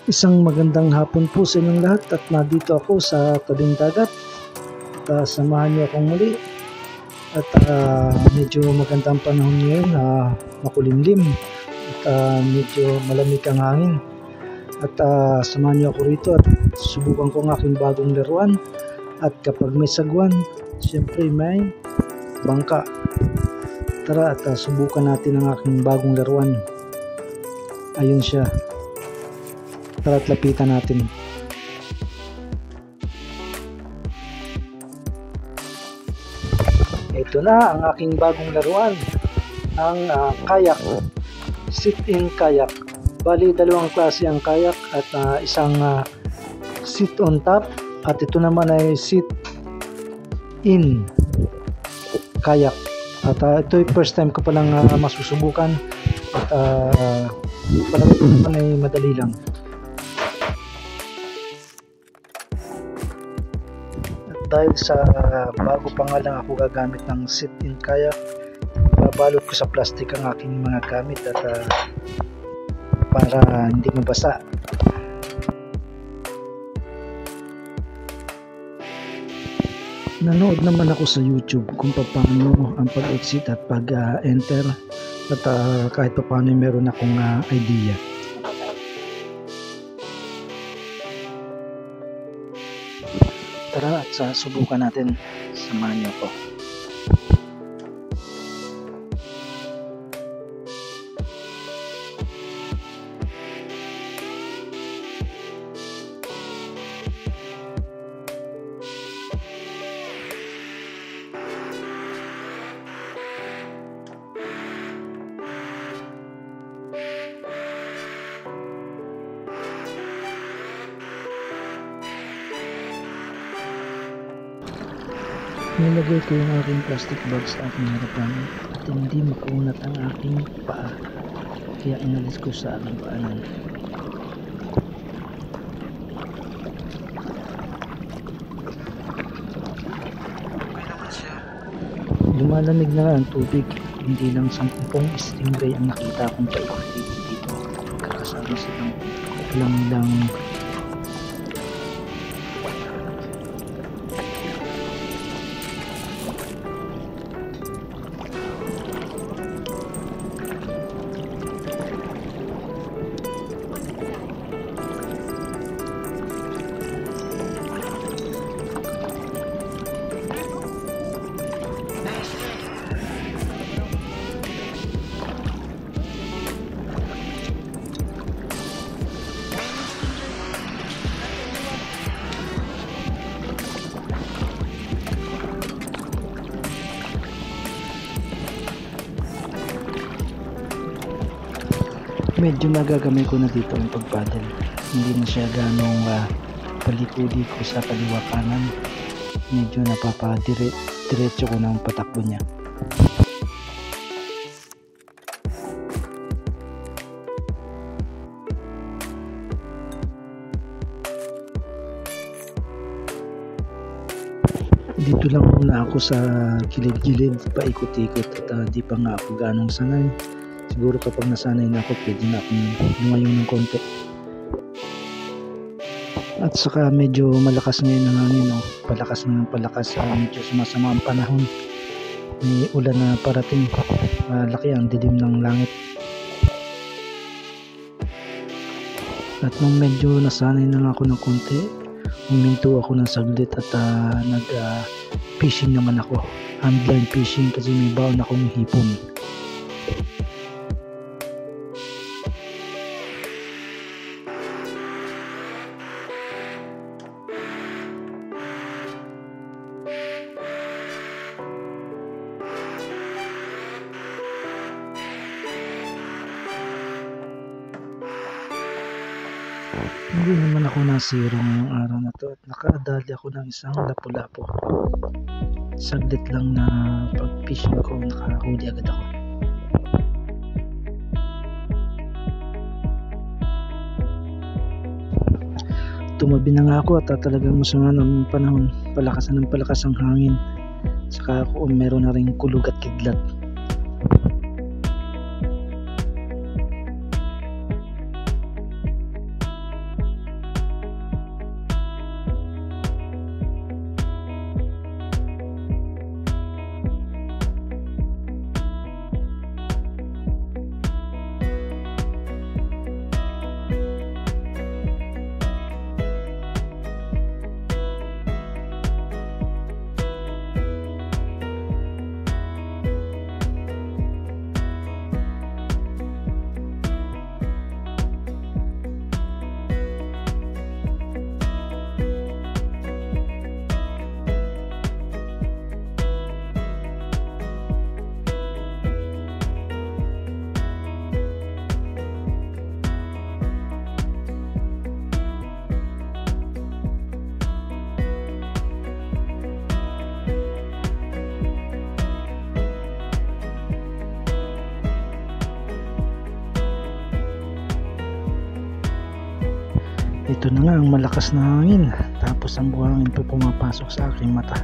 Isang magandang hapon po sa inyong lahat at nandito ako sa tabing dagat. Samahan niyo akong muli at medyo magandang panahon ngayon, makulimlim at medyo malamig ang hangin. At samahan niyo ako rito at subukan ko ang aking bagong laruan. At kapag may sagwan, siyempre may bangka. Tara at subukan natin ang aking bagong laruan. Ayun siya. Tara at lapitan natin. Ito na ang aking bagong laruan, ang kayak, sit-in kayak. Bali, dalawang klase ang kayak at isang sit on top at ito naman ay sit-in kayak. At ito yung first time ko palang masusubukan at palagi ko naman ay madali lang. Dahil sa bago pa nga lang ako gagamit ng sit-in kayak, babalot ko sa plastic ang aking mga gamit at para hindi mabasa. Nanood naman ako sa YouTube kung paano ang pag-exit at pag-enter at kahit paano meron akong idea. Tara at subukan natin, samahan niyo ako. Nilagay ko yung aking plastic bag sa aking harapan at hindi makaunat ang aking paa, kaya inalis ko sa aking paanan. Lumalamig na ang tubig, hindi lang 10 stingray ang nakita kong paikot dito. Kakasama silang lang medyo nagagamay ko na dito ang pagpaddle. Hindi na siya ganong paliko-liko sa kaliwa kanan. Medyo napapadiretso ko ng patakbo niya. Dito lang muna ako sa gilid-gilid, paikot-ikot at di pa nga ako ganong sanay. Siguro kapag nasanay na ako, pwede na akong lumayo ng konti. At saka medyo malakas ngayon ang hangin, palakas na ng palakas, medyo sumasama ang panahon. May ulan na parating, malaki ang dilim ng langit. At nung medyo nasanay na ako ng konti, huminto ako ng saglit at nag-fishing naman ako. Handline fishing kasi may baon akong hipon. Hindi naman ako nasiro ngayong araw na to at nakaadali ako ng isang lapu-lapu. Saglit lang na pag-fishing ko, nakahuli agad ako. Tumabi na nga ako at talagang masama ng panahon, palakas ang hangin. Saka ako meron na rin kulog at kidlat. Ito na nga ang malakas na hangin, tapos ang buhangin pa pumapasok sa aking mata.